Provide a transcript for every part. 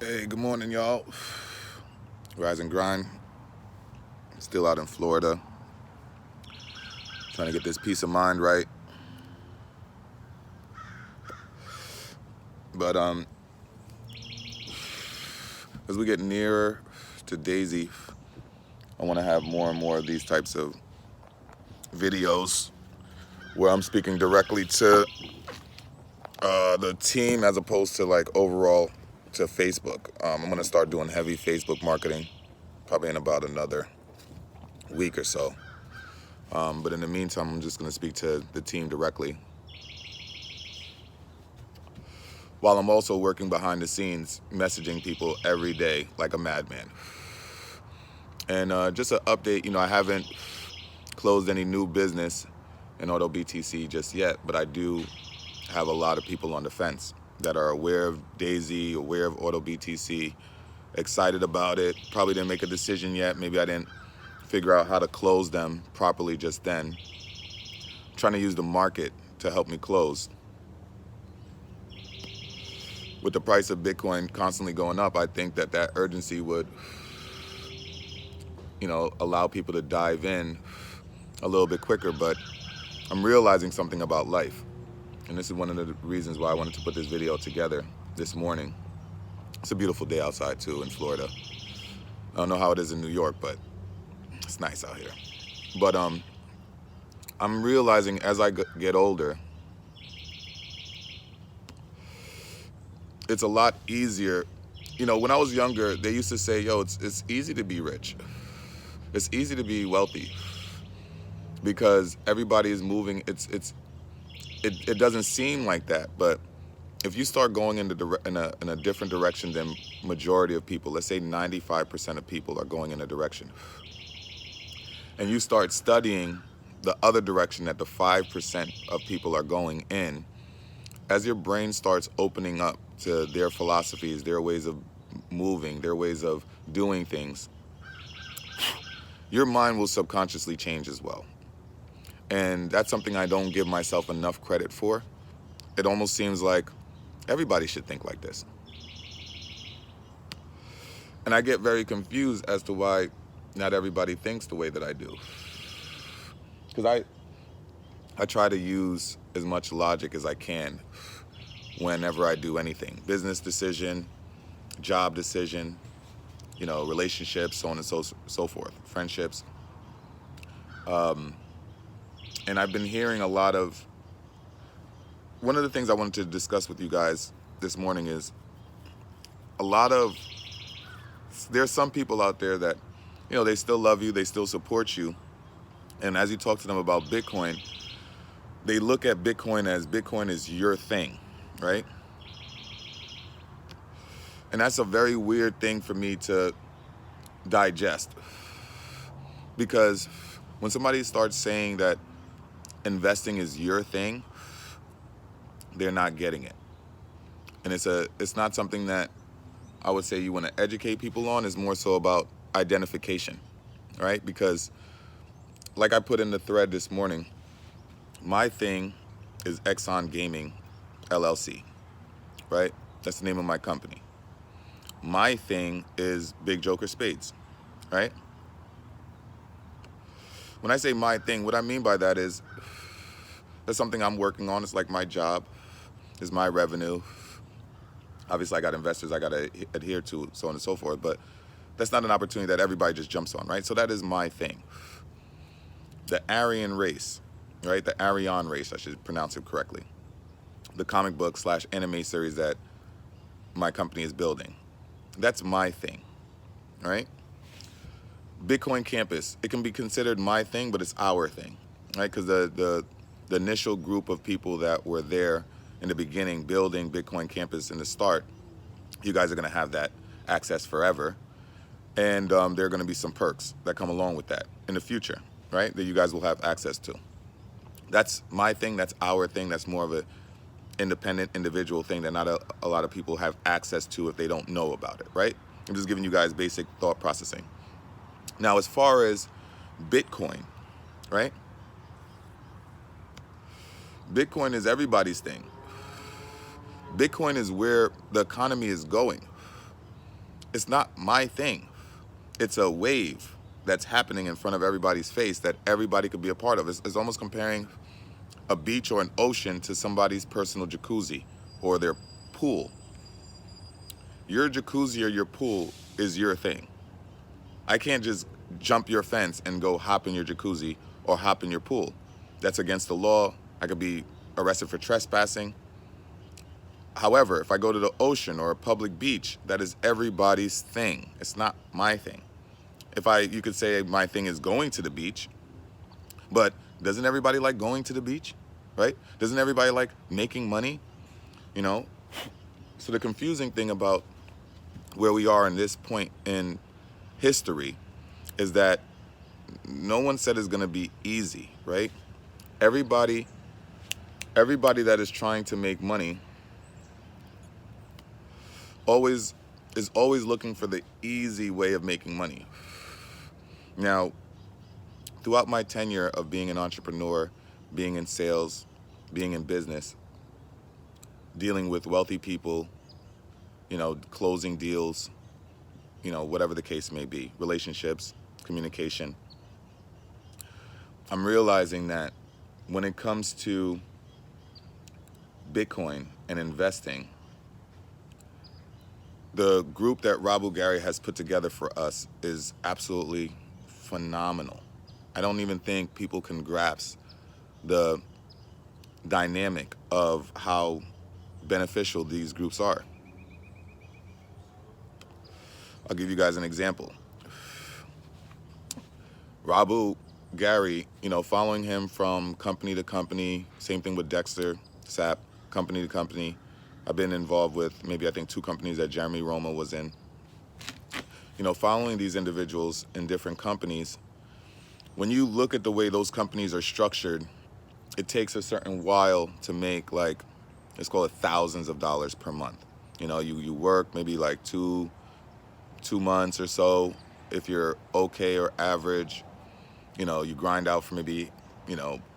Hey, good morning, y'all. Rise and grind. Still out in Florida, trying to get this peace of mind right. But as we get nearer to Daisy, I want to have more and more of these types of videos where I'm speaking directly to the team as opposed to like overall to Facebook. I'm gonna start doing heavy Facebook marketing probably in about another week or so. But in the meantime, I'm just gonna speak to the team directly while I'm also working behind the scenes, messaging people every day like a madman. And just an update, I haven't closed any new business in Auto BTC just yet, but I do have a lot of people on the fence that are aware of Daisy, aware of Auto BTC, excited about it. Probably didn't make a decision yet. Maybe I didn't figure out how to close them properly just then. I'm trying to use the market to help me close. With the price of Bitcoin constantly going up, I think that urgency would, allow people to dive in a little bit quicker. But I'm realizing something about life. And this is one of the reasons why I wanted to put this video together this morning. It's a beautiful day outside too in Florida. I don't know how it is in New York, but it's nice out here. But I'm realizing as I get older, it's a lot easier. When I was younger, they used to say, yo, it's easy to be rich. It's easy to be wealthy because everybody is moving. It doesn't seem like that, but if you start going in a different direction than majority of people, let's say 95% of people are going in a direction, and you start studying the other direction that the 5% of people are going in, as your brain starts opening up to their philosophies, their ways of moving, their ways of doing things, your mind will subconsciously change as well. And that's something I don't give myself enough credit for. It almost seems like everybody should think like this. And I get very confused as to why not everybody thinks the way that I do. Because I try to use as much logic as I can whenever I do anything. Business decision, job decision, relationships, so on and so forth, friendships. And I've been hearing a lot of, one of the things I wanted to discuss with you guys this morning is there's some people out there that, they still love you, they still support you. And as you talk to them about Bitcoin, they look at Bitcoin is your thing, right? And that's a very weird thing for me to digest. Because when somebody starts saying that investing is your thing, they're not getting it. And it's not something that I would say you want to educate people on. It's more so about identification, right? Because like I put in the thread this morning, my thing is Exxon Gaming LLC, right? That's the name of my company. My thing is Big Joker Spades, right? When I say my thing, what I mean by that is that's something I'm working on. It's like my job, is my revenue. Obviously, I got investors I got to adhere to, so on and so forth. But that's not an opportunity that everybody just jumps on, right? So that is my thing. The Aryan race, right? The Aryan race, I should pronounce it correctly. The comic book / anime series that my company is building. That's my thing, right? Bitcoin Campus, it can be considered my thing, but it's our thing, right? Because the initial group of people that were there in the beginning building Bitcoin Campus in the start, you guys are going to have that access forever. And there are going to be some perks that come along with that in the future, right? That you guys will have access to. That's my thing. That's our thing. That's more of a independent individual thing that not a lot of people have access to if they don't know about it, right? I'm just giving you guys basic thought processing. Now, as far as Bitcoin, right? Bitcoin is everybody's thing. Bitcoin is where the economy is going. It's not my thing. It's a wave that's happening in front of everybody's face that everybody could be a part of. It's almost comparing a beach or an ocean to somebody's personal jacuzzi or their pool. Your jacuzzi or your pool is your thing. I can't just jump your fence and go hop in your jacuzzi or hop in your pool. That's against the law. I could be arrested for trespassing. However, if I go to the ocean or a public beach, that is everybody's thing. It's not my thing. You could say my thing is going to the beach, but doesn't everybody like going to the beach, right? Doesn't everybody like making money, you know? So the confusing thing about where we are in this point in history is that no one said it's going to be easy, right? Everybody that is trying to make money is always looking for the easy way of making money. Now, throughout my tenure of being an entrepreneur, being in sales, being in business, dealing with wealthy people, closing deals, whatever the case may be, relationships, communication, I'm realizing that when it comes to Bitcoin and investing, the group that Rabou Gary has put together for us is absolutely phenomenal. I don't even think people can grasp the dynamic of how beneficial these groups are. I'll give you guys an example. Rabou Gary, following him from company to company, same thing with Dexter Sapp, company to company. I've been involved with I think 2 companies that Jeremy Roma was in. Following these individuals in different companies, when you look at the way those companies are structured, it takes a certain while to make, let's call it thousands of dollars per month. You work maybe like two months or so. If you're okay or average, you grind out for maybe,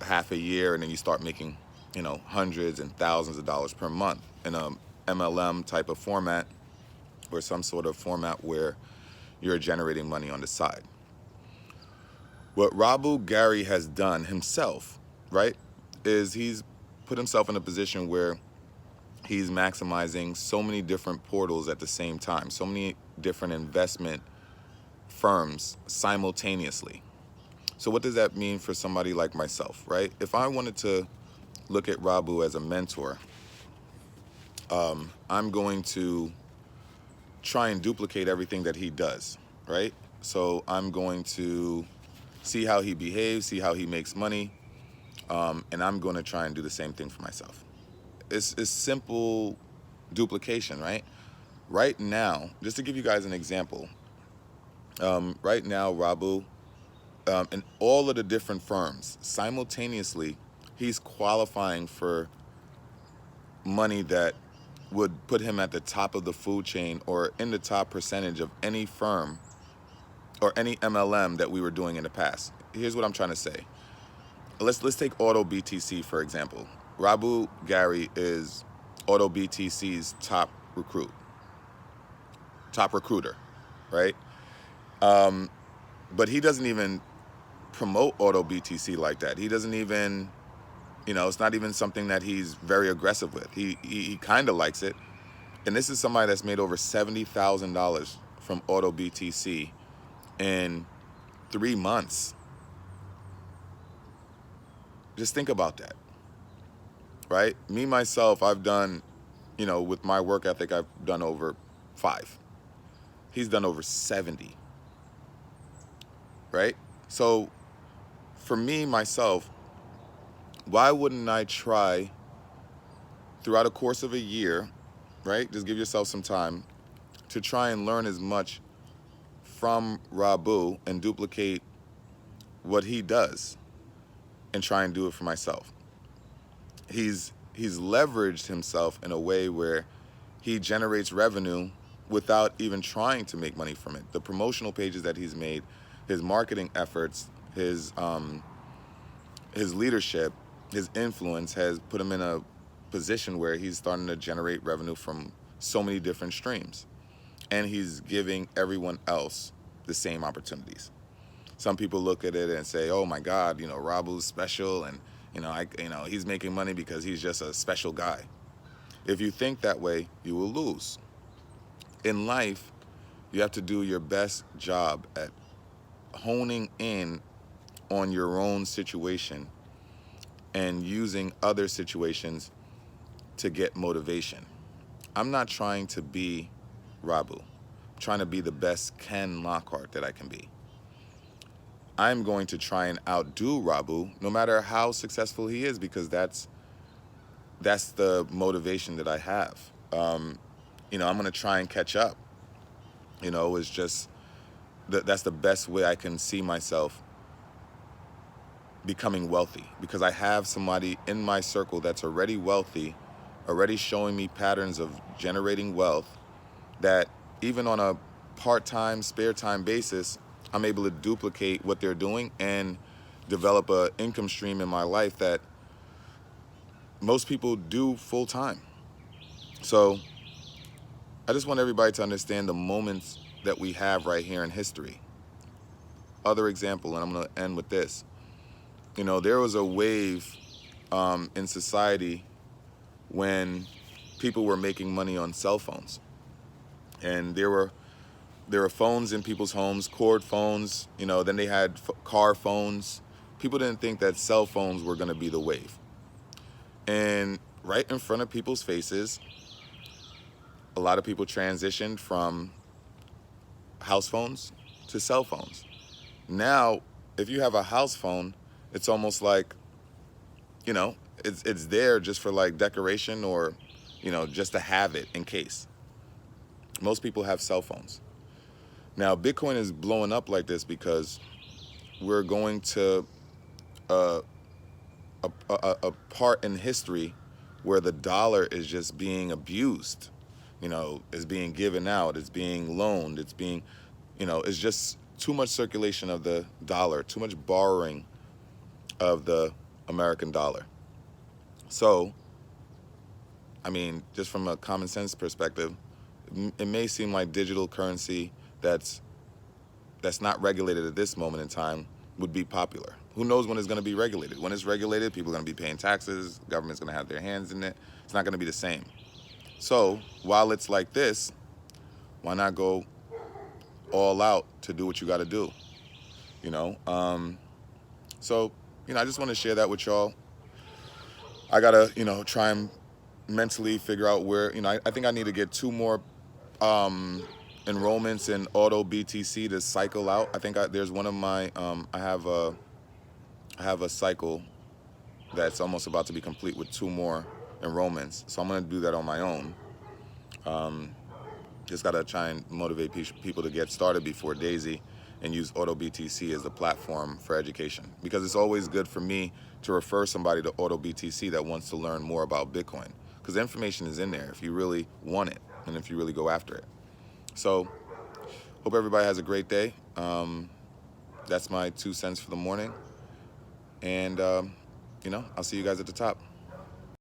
half a year, and then you start making, hundreds and thousands of dollars per month in a MLM type of format or some sort of format where you're generating money on the side. What Rabou Gary has done himself, right, is he's put himself in a position where he's maximizing so many different portals at the same time, so many different investment firms simultaneously. So what does that mean for somebody like myself, right? If I wanted to look at Rabou as a mentor, I'm going to try and duplicate everything that he does, right? So I'm going to see how he behaves, see how he makes money, and I'm going to try and do the same thing for myself. It's simple duplication, right? Right now, just to give you guys an example, right now, Rabou, in all of the different firms, simultaneously, he's qualifying for money that would put him at the top of the food chain or in the top percentage of any firm or any MLM that we were doing in the past. Here's what I'm trying to say. Let's take Auto BTC, for example. Rabou Gary is Auto BTC's top recruiter, right? But he doesn't even promote Auto BTC like that. He doesn't even, it's not even something that he's very aggressive with. He kind of likes it. And this is somebody that's made over $70,000 from Auto BTC in 3 months. Just think about that, right? Me, myself, I've done, with my work ethic, I've done over 5. He's done over 70, right? So for me, myself, why wouldn't I try throughout a course of a year, right? Just give yourself some time to try and learn as much from Rabou and duplicate what he does and try and do it for myself. He's leveraged himself in a way where he generates revenue without even trying to make money from it. The promotional pages that he's made, his marketing efforts, his leadership, his influence has put him in a position where he's starting to generate revenue from so many different streams. and he's giving everyone else the same opportunities. Some people look at it and say, "Oh my God, Rabu's special, and he's making money because he's just a special guy." If you think that way, you will lose. In life, you have to do your best job at honing in on your own situation and using other situations to get motivation. I'm not trying to be Rabu. I'm trying to be the best Ken Lockhart that I can be. I'm going to try and outdo Rabu no matter how successful he is, because that's the motivation that I have. I'm going to try and catch up. It's just that's the best way I can see myself becoming wealthy, because I have somebody in my circle that's already wealthy, already showing me patterns of generating wealth, that even on a part-time, spare time basis, I'm able to duplicate what they're doing and develop an income stream in my life that most people do full time. So I just want everybody to understand the moments that we have right here in history. Other example, and I'm going to end with this. There was a wave in society when people were making money on cell phones, and there were phones in people's homes, cord phones. Then they had car phones. People didn't think that cell phones were going to be the wave, and right in front of people's faces, a lot of people transitioned from house phones to cell phones. Now, if you have a house phone, it's almost like, it's there just for like decoration, or, just to have it in case. Most people have cell phones. Now, Bitcoin is blowing up like this because we're going to a part in history where the dollar is just being abused. Is being given out, it's being loaned, it's just too much circulation of the dollar, too much borrowing of the American dollar. So, just from a common sense perspective, it may seem like digital currency that's not regulated at this moment in time would be popular. Who knows when it's going to be regulated? When it's regulated, people are going to be paying taxes, government's going to have their hands in it. It's not going to be the same. So while it's like this, why not go all out to do what you got to do? So I just want to share that with y'all. I gotta try and mentally figure out where I think I need to get 2 more enrollments in Auto BTC to cycle out. I think there's one of my I have a cycle that's almost about to be complete with 2 more enrollments, so I'm gonna do that on my own. Just gotta try and motivate people to get started before Daisy, and use Auto BTC as the platform for education, because it's always good for me to refer somebody to Auto BTC that wants to learn more about Bitcoin, because the information is in there if you really want it and if you really go after it. So hope everybody has a great day. That's my 2 cents for the morning, and I'll see you guys at the top.